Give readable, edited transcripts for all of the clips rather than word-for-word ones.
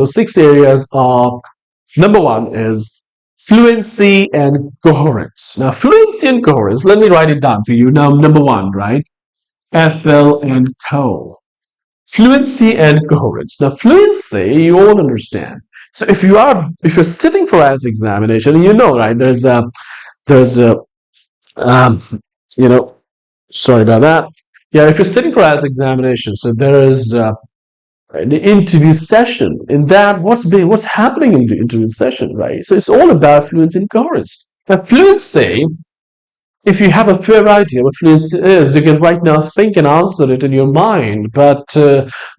Those 6 areas are, number one is fluency and coherence. Now, fluency and coherence, let me write it down for you. Now, number one, right? FL and CO. Fluency and coherence. Now, fluency, you all understand. So if you're sitting for IELTS examination, you know, right? There's a, um, you know, sorry about that. Yeah, if you're sitting for IELTS examination, so there is an interview session. In that, what's happening in the interview session, right? So it's all about fluency and coherence. Now, fluency, if you have a fair idea what fluency is, you can right now think and answer it in your mind. But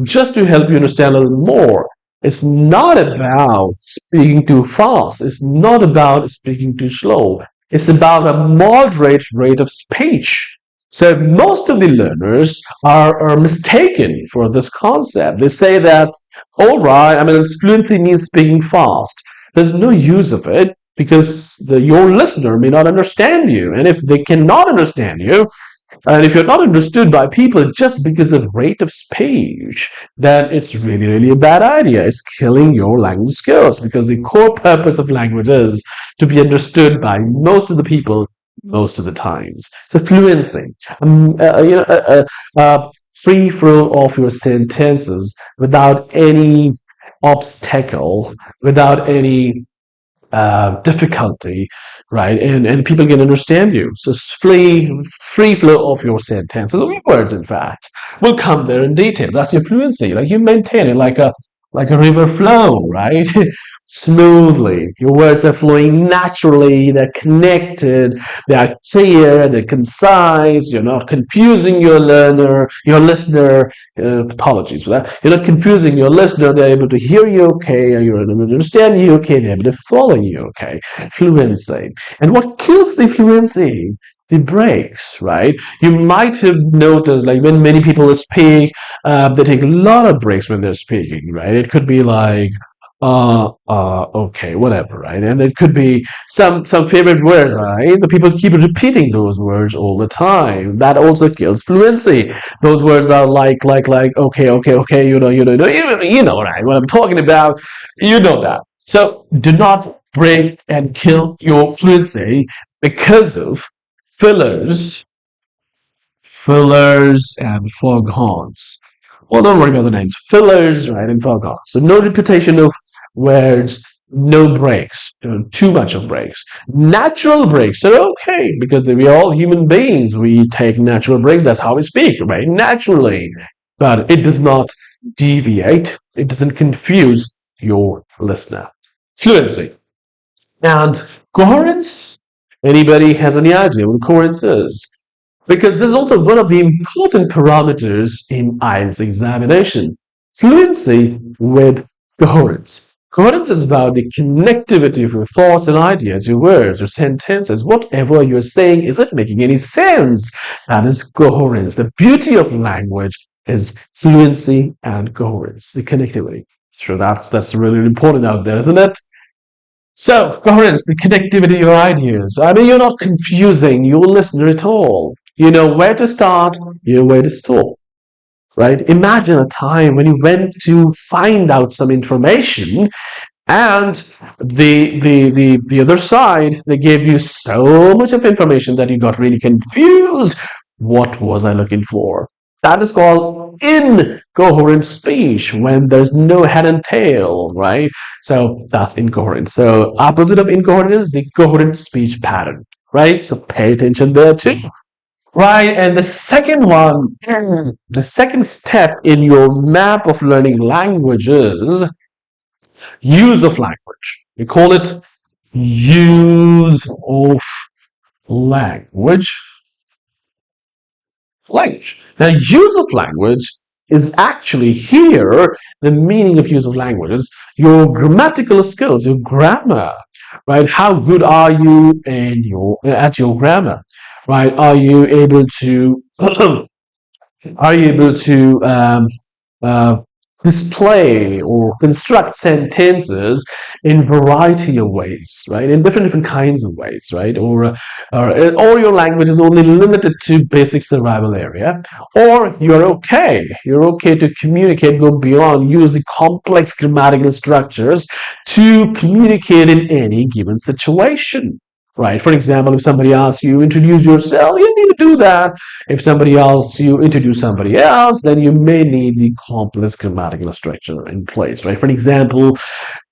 just to help you understand a little more, it's not about speaking too fast. It's not about speaking too slow. It's about a moderate rate of speech. So most of the learners are mistaken for this concept. They say that, all right, I mean, fluency means speaking fast. There's no use of it because your listener may not understand you. And if they cannot understand you, and if you're not understood by people just because of rate of speech, then it's really, really a bad idea. It's killing your language skills because the core purpose of language is to be understood by most of the people most of the times. So fluency, free flow of your sentences without any obstacle, without any difficulty, right? And people can understand you. So free flow of your sentences, or your words, in fact, will come there in detail. That's your fluency. Like you maintain it like a river flow, right? Smoothly. Your words are flowing naturally, they're connected, they are clear, they're concise, you're not confusing your listener, apologies for that. You're not confusing your listener, they're able to hear you okay, you're able to understand you okay, they're able to follow you okay. Fluency. And what kills the fluency? The breaks, right? You might have noticed, like when many people speak, they take a lot of breaks when they're speaking, right? It could be like, okay, whatever, right? And it could be some favorite words, right? The people keep repeating those words all the time. That also kills fluency. Those words are like, okay, you know, right? What I'm talking about, you know that. So do not break and kill your fluency because of fillers and foghorns. Well, don't worry about the names. Fillers, right, and foghorns. So no repetition of words, no breaks, too much of breaks. Natural breaks are okay because we're all human beings. We take natural breaks. That's how we speak, right? Naturally. But it does not deviate. It doesn't confuse your listener. Fluency. And coherence. Anybody has any idea what coherence is? Because this is also one of the important parameters in IELTS examination. Fluency with coherence. Coherence is about the connectivity of your thoughts and ideas, your words, your sentences, whatever you're saying. Is it making any sense? That is coherence. The beauty of language is fluency and coherence, the connectivity. So that's really important out there, isn't it? So, coherence, the connectivity of your ideas. I mean, you're not confusing your listener at all. You know where to start, you know where to stop, right? Imagine a time when you went to find out some information and the other side, they gave you so much of information that you got really confused. What was I looking for? That is called incoherent speech when there's no head and tail, right? So that's incoherent. So opposite of incoherent is the coherent speech pattern, right? So pay attention there too. Right, and the second one, the second step in your map of learning languages, use of language. We call it use of language. Now, use of language is actually here, the meaning of use of language is your grammatical skills, your grammar, right? How good are you at your grammar, right? Are you able to display or construct sentences in variety of ways, right? In different kinds of ways, right? Or your language is only limited to basic survival area, or you're okay to communicate, go beyond, use the complex grammatical structures to communicate in any given situation. Right. For example, if somebody asks you introduce yourself, you need to do that. If somebody else you introduce somebody else, then you may need the complex grammatical structure in place. Right. For example,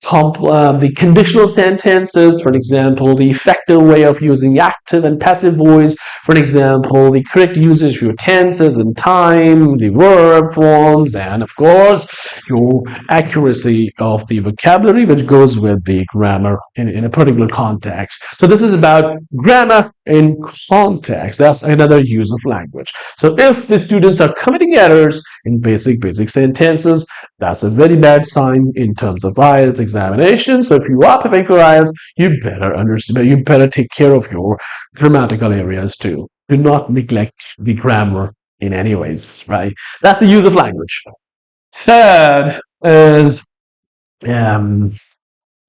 the conditional sentences, for example, the effective way of using active and passive voice, for example, the correct usage of your tenses and time, the verb forms, and of course, your accuracy of the vocabulary, which goes with the grammar in a particular context. So this is about grammar in context. That's another use of language. So if the students are committing errors in basic sentences, that's a very bad sign in terms of IELTS examination. So if you are preparing for IELTS, you better understand, you better take care of your grammatical areas too. Do not neglect the grammar in any ways, right? That's the use of language. Third is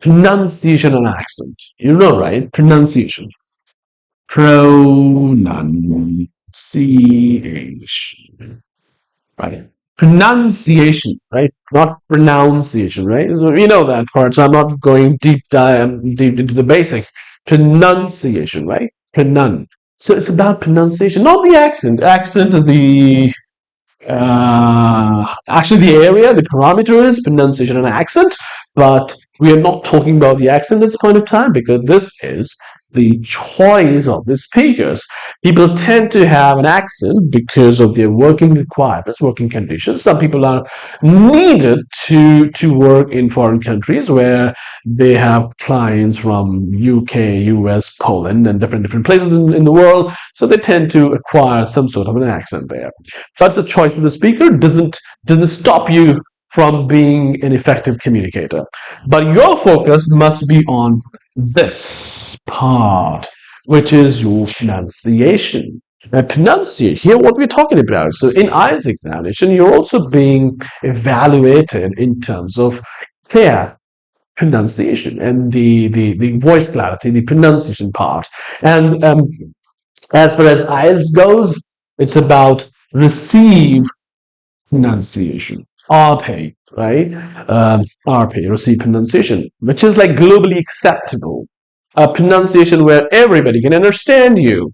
pronunciation and accent. You know, right? Pronunciation. Pronunciation. Right. Pronunciation, right? Not pronunciation, right? So we know that part, so I'm not going deep into the basics. Pronunciation, right? So it's about pronunciation, not the accent. Accent is the actually the area, the parameter is pronunciation and accent, but we are not talking about the accent at this point of time because this is the choice of the speakers. People tend to have an accent because of their working requirements, working conditions. Some people are needed to work in foreign countries where they have clients from UK, US, Poland, and different places in the world. So they tend to acquire some sort of an accent there. That's the choice of the speaker. Doesn't stop you from being an effective communicator. But your focus must be on this part, which is your pronunciation. Now, pronunciate here what we're talking about. So in IELTS examination, you're also being evaluated in terms of clear pronunciation and the voice clarity, the pronunciation part. And as far as IELTS goes, it's about receive pronunciation. RP, right? RP, receive pronunciation, which is like globally acceptable. A pronunciation where everybody can understand you,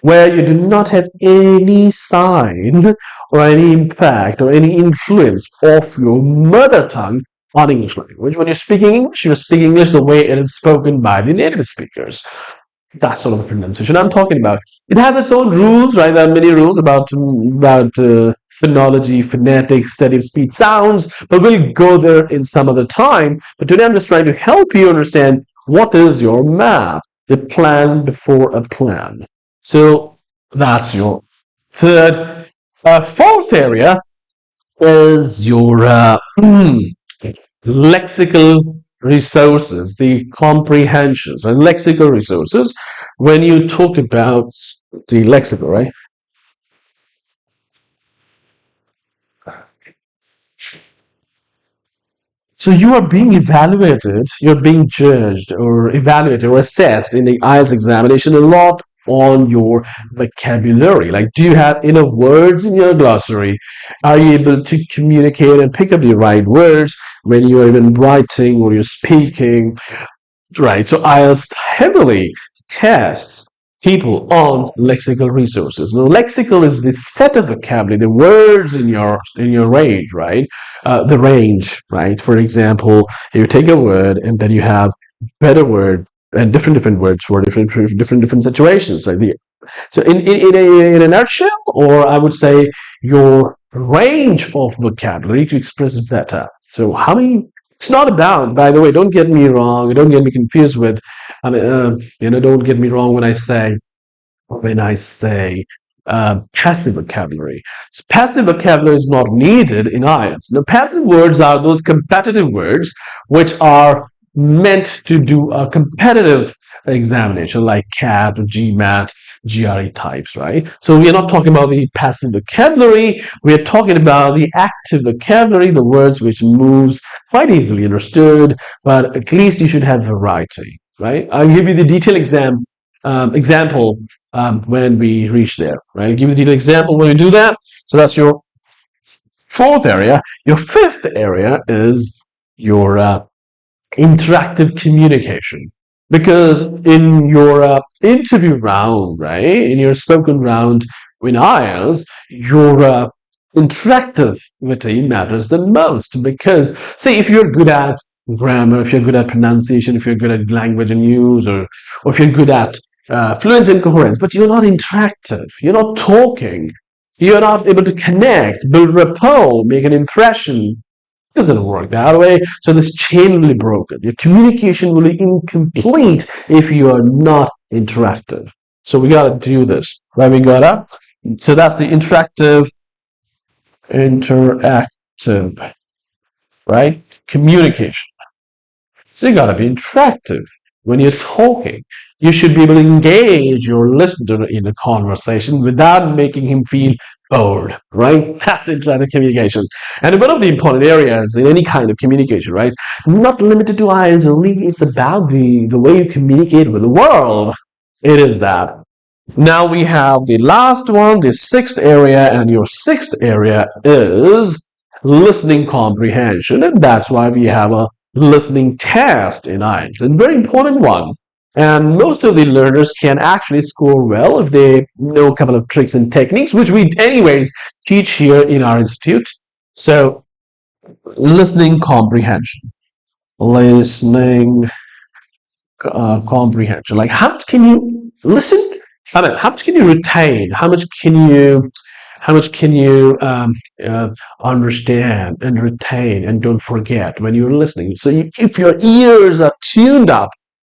where you do not have any sign or any impact or any influence of your mother tongue on English language. When you're speaking English, you're speaking English the way it is spoken by the native speakers. That sort of pronunciation I'm talking about. It has its own rules, right? There are many rules about phonology, phonetics, study of speech sounds, but we'll go there in some other time. But today I'm just trying to help you understand what is your map, the plan before a plan. So that's your third. Fourth area is your lexical resources, the comprehensions and lexical resources. When you talk about the lexical, right? So you are being evaluated, you're being judged or evaluated or assessed in the IELTS examination a lot on your vocabulary. Like, do you have enough words in your glossary? Are you able to communicate and pick up the right words when you're even writing or you're speaking? Right. So IELTS heavily tests people on lexical resources. Now, lexical is the set of vocabulary, the words in your range, right? The range, right? For example, you take a word and then you have better word and different words for different situations, right? So in a nutshell, or I would say your range of vocabulary to express better. So how many? It's not about, by the way, don't get me wrong, don't get me confused with, don't get me wrong when I say passive vocabulary. So passive vocabulary is not needed in IELTS. Now, passive words are those competitive words which are meant to do a competitive examination like CAT or GMAT. GRE types, right? So we are not talking about the passive vocabulary. We are talking about the active vocabulary, the words which moves quite easily understood, but at least you should have variety, right? I'll give you the detailed example when we reach there, right? I'll give you the detailed example when we do that. So that's your fourth area. Your fifth area is your interactive communication. Because in your interview round, right, in your spoken round in IELTS, your interactivity matters the most. Because, say, if you're good at grammar, if you're good at pronunciation, if you're good at language and use, or if you're good at fluency and coherence, but you're not interactive, you're not talking, you're not able to connect, build rapport, make an impression, doesn't work that way. So this chain will be broken. Your communication will be incomplete if you are not interactive. So we gotta do this, right? We gotta. So that's the interactive, right? Communication. So you gotta be interactive when you're talking. You should be able to engage your listener in a conversation without making him feel bored, right? That's interactive communication. And one of the important areas in any kind of communication, right? Not limited to IELTS only, it's about the way you communicate with the world. It is that. Now we have the last one, the sixth area, and your sixth area is listening comprehension, and that's why we have a listening test in IELTS, a very important one. And most of the learners can actually score well if they know a couple of tricks and techniques, which we anyways teach here in our institute. So, listening comprehension. Listening comprehension. Like, how much can you listen? I mean, how much can you retain? How much can you understand and retain and don't forget when you're listening? So if your ears are tuned up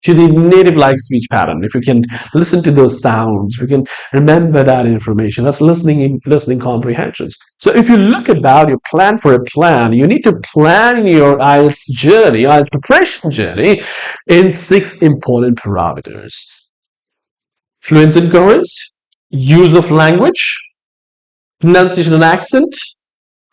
to the native like speech pattern, if you can listen to those sounds, if you can remember that information, that's listening comprehensions. So if you look about your plan for a plan, you need to plan your IELTS journey, IELTS preparation journey in 6 important parameters. Fluency and coherence, use of language, pronunciation and accent,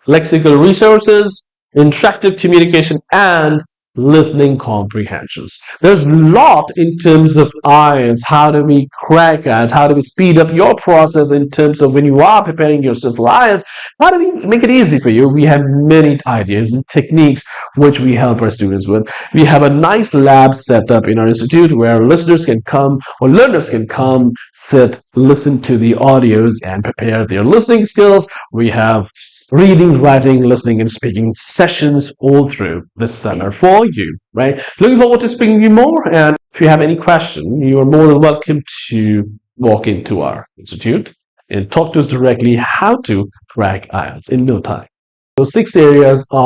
lexical resources, interactive communication, and listening comprehensions. There's a lot in terms of IELTS. How do we crack IELTS? How do we speed up your process in terms of when you are preparing yourself for IELTS? How do we make it easy for you? We have many ideas and techniques which we help our students with. We have a nice lab set up in our institute where listeners can come or learners can come, sit, listen to the audios and prepare their listening skills. We have reading, writing, listening, and speaking sessions all through this summer for you, right? Looking forward to speaking to you more. And if you have any question, you are more than welcome to walk into our institute and talk to us directly how to crack IELTS in no time. Those 6 areas are